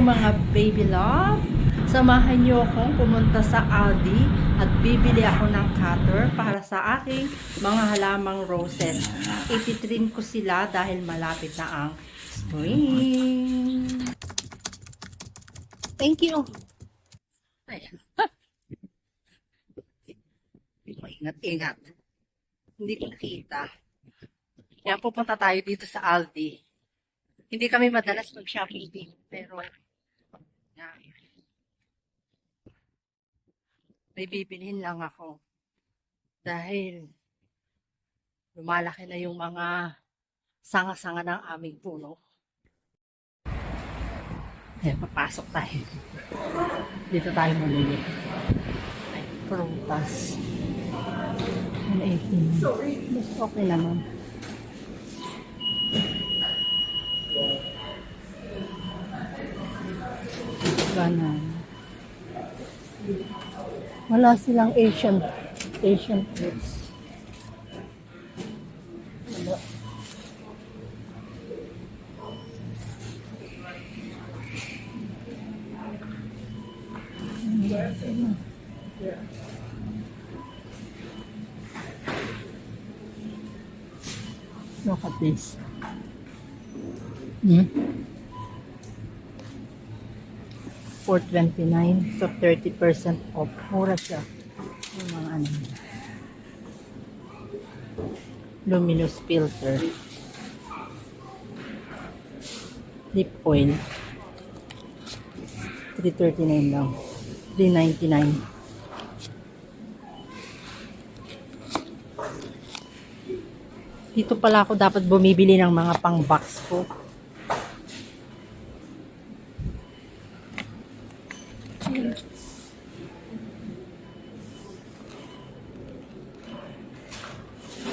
mga baby love. Samahan niyo akong pumunta sa Aldi at bibili ako ng cutter para sa aking mga halamang roses. Ititrim ko sila dahil malapit na ang spring. Thank you. Ayan. Ingat-ingat. Hindi ko nakita. Kaya pupunta tayo dito sa Aldi. Hindi kami madalas mag-shopping dito, pero yan. May bibilhin lang ako. Dahil lumalaki na yung mga sanga-sanga ng aming puno. Ayan, papasok tayo. Dito tayo mamili. Ay, prutas. 118. Mas okay naman. Banana. Wala silang Asian fruits. Wala. Look at this. $4.29, so 30% off. Mura siya. Yung mga ano. Luminous filter. Lip oil. $3.39 lang. $3.99. Dito pala ako dapat bumibili ng mga pang-box ko.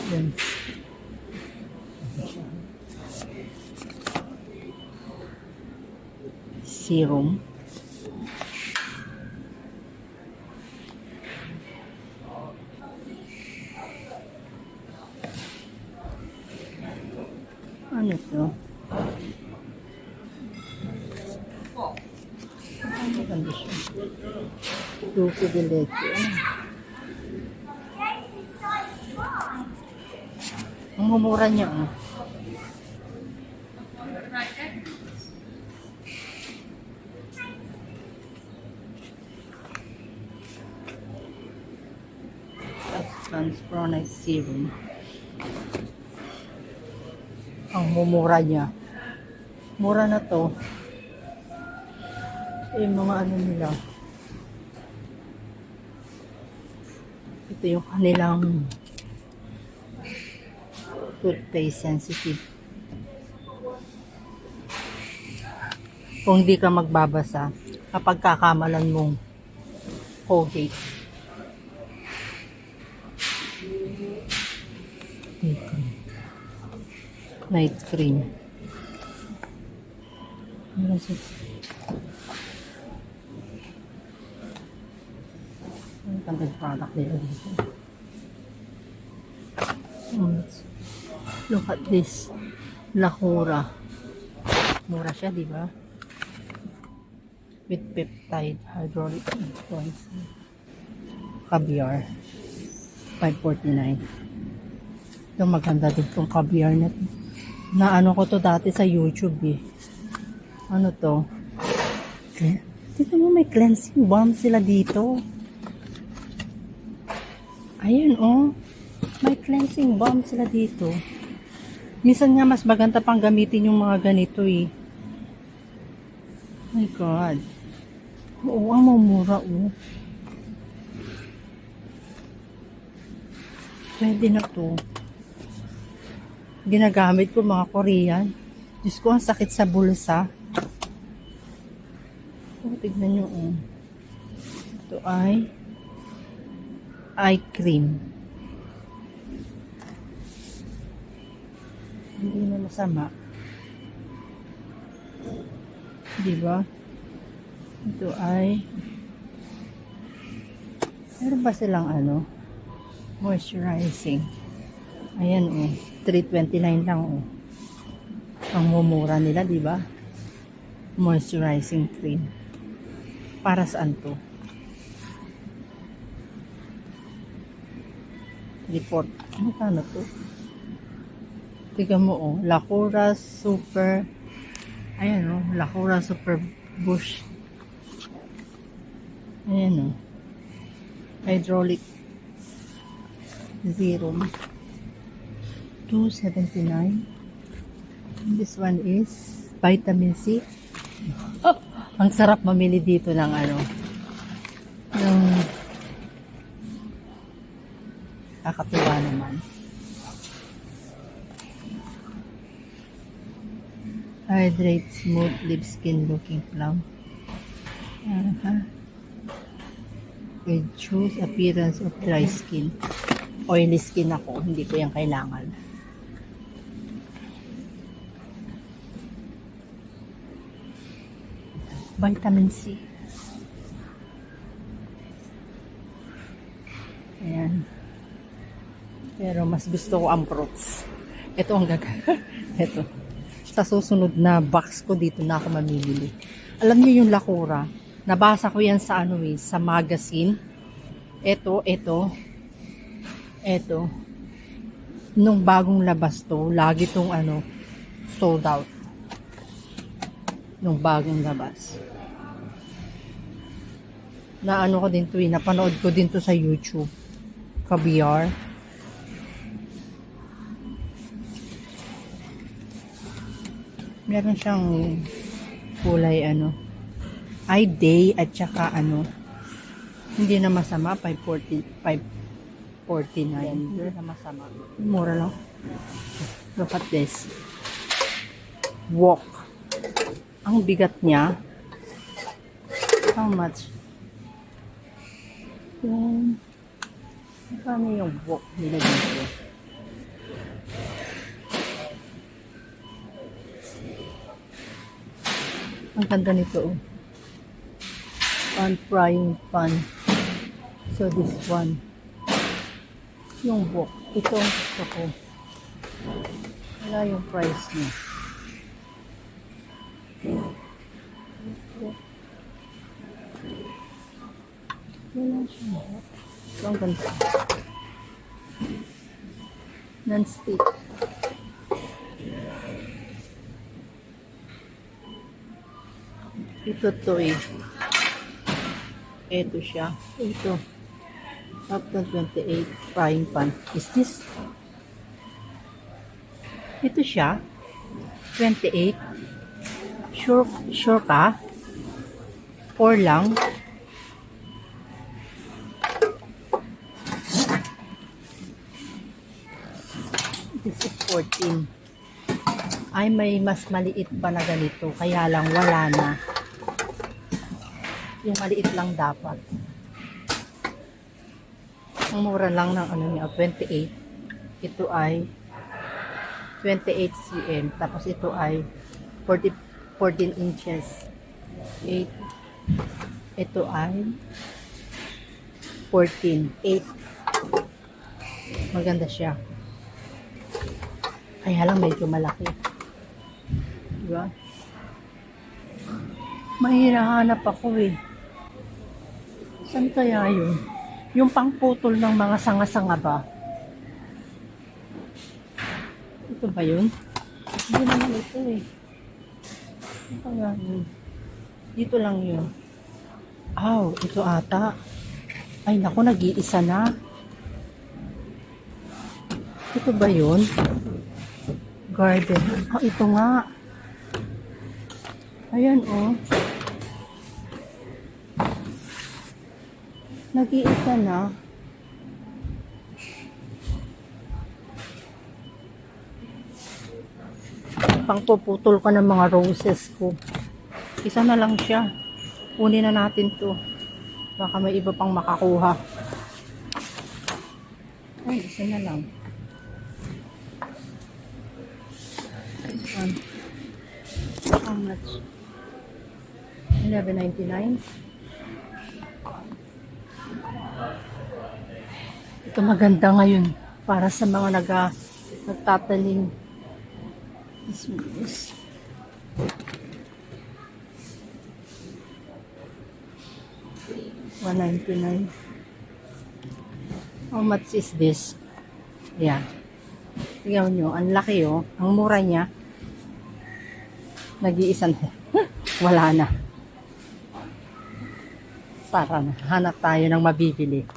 Yan. Serum. Ano to? Ano condition? Dulce de leche. Ang mumura niya, oh. Transpronite serum. Ang mumura niya. Mura na to. Yung mga ano nila. Ito yung kanilang toothpaste sensitive. Kung di ka magbabasa kapag kakamalan mong Colgate. Night cream. Ano siya? Ang tanggal product nila dito. Look at this. Lacura. Mura siya, di ba? With peptide hyaluronic acid. Caviar. $5.49. Yung maganda din itong caviar na to. Naano ko to dati sa YouTube eh. Ano to? Dito mo may cleansing balm sila dito. Ayun oh. May cleansing balm sila dito. Minsan nga mas maganda pang gamitin yung mga ganito eh. My God. Oo, ang mumura oh. Pwede na to. Ginagamit ko mga Korean. Diyos ko, ang sakit sa bulsa. Oh, tignan nyo oh. Ito ay eye cream. Hindi na masama. Diba? Ito ay meron ba silang ano? Moisturizing. Ayan oh. $3.29 lang oh. Ang mumura nila, di ba? moisturizing cream. Para saan to? Report. Ano to? Tignan mo oh. Lacura Super. Ayan oh. Lacura Super Bush. Ayan oh. Hydraulic Serum. 279. This one is vitamin C. Oh, ang sarap mamili dito ng ano. Ng kakatuwa naman. Hydrate smooth lip skin looking plump. Reduce appearance of dry skin. Oily skin ako, hindi ko yan kailangan. Vitamin C. Ayan. Pero mas gusto ko ang fruits. Ito ang Ito. Sa susunod na box ko dito na ako mamimili. Alam niyo yung Lacura. Nabasa ko yan sa ano sa magazine. Ito. Nung bagong labas to, lagi tong ano, sold out. Nung bagong labas. Na ano ko din to napanood ko din to sa YouTube. Caviar. Meron siyang kulay ano, eye day at saka ano, hindi na masama, 549. Hindi na masama. Mura lang. Look at this. Wok. Ang bigat niya. How much? Paano yung wok nila dito? Ang ganda nito. Pan frying pan. So this one. Yung wok. Ito ang gusto ko. Wala yung price niya. Wala siya. Ito ang ganda. Non-stick. Ito to Ito siya. Ito. Up to 28 frying pan. Is this? Ito siya. 28. Sure ka? 4 lang. This is 14. Ay, may mas maliit pa na ganito. Kaya lang wala na. Yung maliit lang dapat. Ang mura lang ng ano niya, 28. Ito ay 28 cm. Tapos ito ay 14 inches. 8. Ito ay 14. 8. Maganda siya. Kaya lang medyo malaki. Diba? Mahirahanap ako Saan kaya yun? Yung pangputol ng mga sanga-sanga ba? Ito ba yun? Hindi naman ito Ano kaya yun? Dito lang yun. Ito ata. Ay naku, nag-iisa na. Ito ba yun? Garden. Ito nga. Ayan nag-iisa na. Pangpuputol ko ng mga roses ko. Isa na lang siya. Kunin na natin to. Baka may iba pang makakuha. Ay, isa na lang. How much? $11.99. Ito maganda ngayon para sa mga nagtatanim. 199. How much is this? Yeah. Tingnan nyo, ang laki oh. Ang mura niya. Nag-iisa na. Wala na. Tara na. Hanap tayo ng mabibili.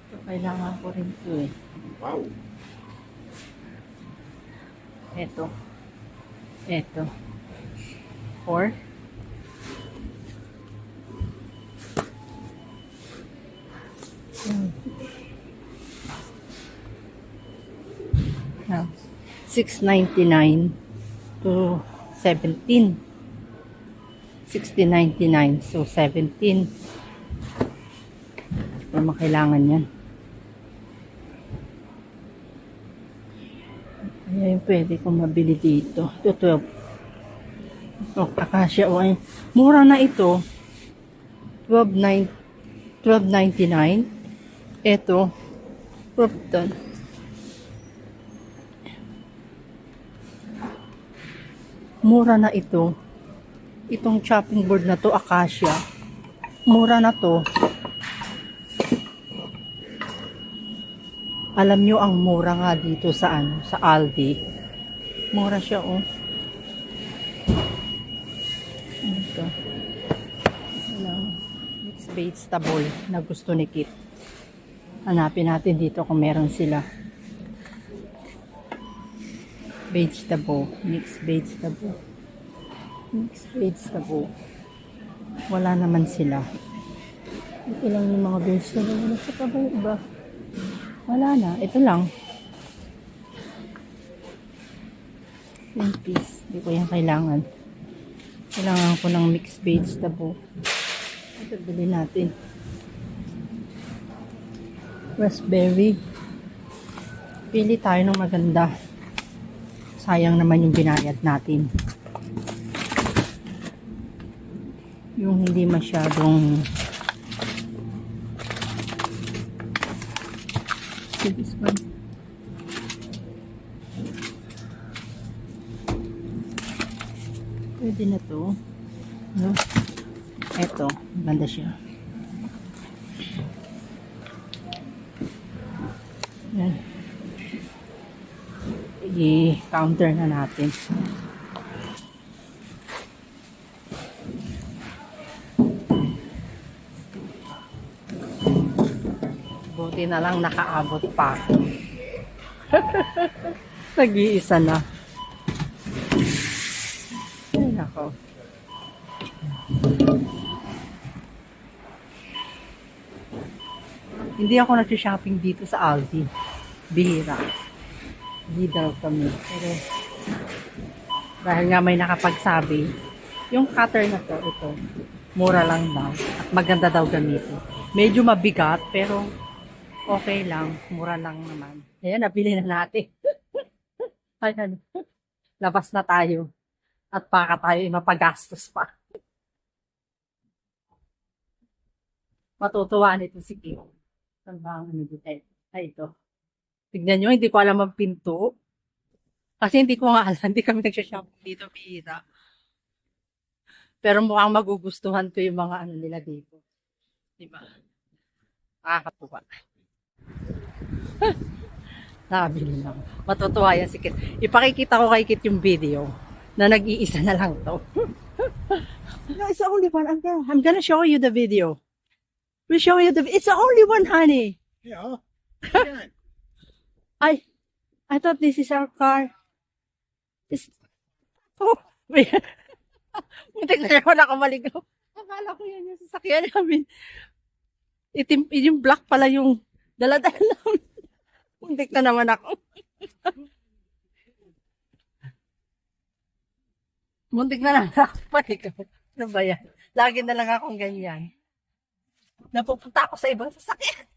So, kailangan ko rin ito eh. Wow. Ito. Ito. 4. Now, 6.99 to 17. 16.99 so 17. Ano kailangan yan? Ano yung pwede kong mabili dito? Ito 12. Oh, akasya o ay. Mura na ito. 12.99. Ito. Propton. Mura na ito. Itong chopping board na to, Acacia. Mura na to. Alam nyo ang mura nga dito sa ano, sa Aldi. Mura siya oh. Ito. Ano, mixed vegetable na gusto ni Kit. Hanapin natin dito kung meron sila. Vegetable, mixed vegetable. Mixed vegetable. Wala naman sila. Ito lang yung mga vegetable. Wala sa pa ba yung iba? Wala na. Ito lang. 10 piece. Hindi ko yan kailangan. Kailangan ko ng mixed vegetable. Ito bilhin natin. Raspberry. Pili tayo ng maganda. Sayang naman yung binayad natin. Yung hindi masyadong this one. Pwede na to. No? Eto, maganda siya. Yan. I-counter na natin. Buti na lang nakaabot pa ako. Nag-iisa na. Ay, nako. Hindi ako nag-shopping dito sa Aldi. Bihira. Hindi daw kami. Pero, dahil nga may nakapagsabi, yung cutter na to, ito, mura lang daw. At maganda daw gamitin. Medyo mabigat, pero okay lang. Mura lang naman. Ayan, nabili na natin. Ayan. Labas na tayo. At baka tayo mapagastos pa. Matutuwa nito si Kim. Saan ba ang ano dito? Ay, ito. Tignan nyo, hindi ko alam ang pinto. Kasi hindi ko nga alam. Hindi kami nagsha-shopping dito, bihira. Pero mukhang magugustuhan ko yung mga ano nila dito. Diba? Nakakatuwa. Nakabili lang. Matutuwa yan si Kit. Ipakikita ko kay Kit yung video na nag-iisa na lang to. No, it's the only one. I'm gonna show you the video. We'll show you the it's the only one, honey. Yeah. Yeah. I thought this is our car. Oh, wait. Muntik na naman ako maligaw. Akala ko yan yung sasakyan namin. Itim, yung black pala yung daladala namin. Muntik na naman ako. Muntik na naman ako maligaw. Ano ba yan? Lagi na lang akong ganyan. Napupunta ako sa ibang sasakyan.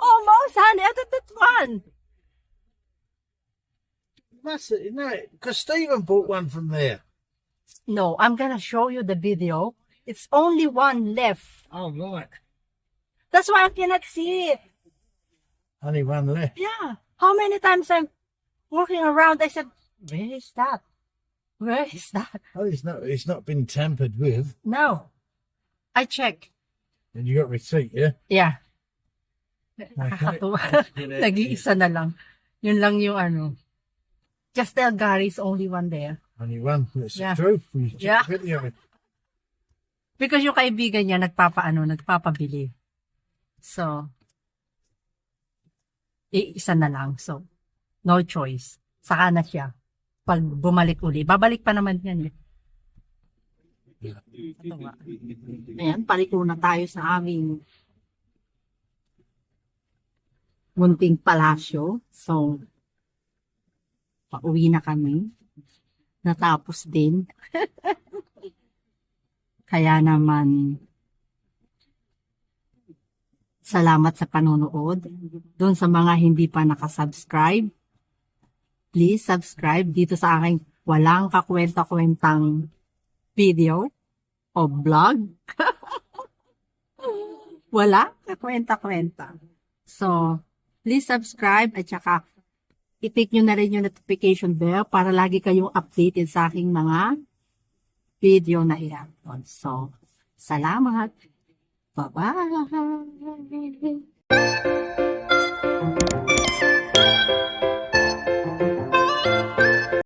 Almost, honey. I thought that's one. That's it, no, because Stephen bought one from there. No, I'm gonna show you the video. It's only one left. Oh, right. That's why I cannot see it. Only one left. Yeah. How many times I'm walking around, I said, where is that? Where is that? Oh, it's not been tampered with. No. I check. And you got receipt, yeah? Yeah. Okay. Nakakatuwa. Nag-iisa na lang. Yun lang yung ano. Just tell Gary it's only one there. Only one. It's Yeah. the truth. We checked Yeah. the video. Because yung kaibigan niya nagpapabili. So, isa na lang. So, no choice. Saka na siya. Pag bumalik uli. Babalik pa naman yan eh. Ito nga. Ayan, paliko na tayo sa aming munting palasyo. So, pauwi na kami. Natapos din. Kaya naman, salamat sa panonood. Doon sa mga hindi pa nakasubscribe, please subscribe dito sa aking walang kakwenta-kwentang video o vlog. Wala kakwenta-kwenta. So, please subscribe at saka i-tick nyo na rin yung notification bell para lagi kayong updated sa aking mga video na i-upload. So, salamat. Bye-bye.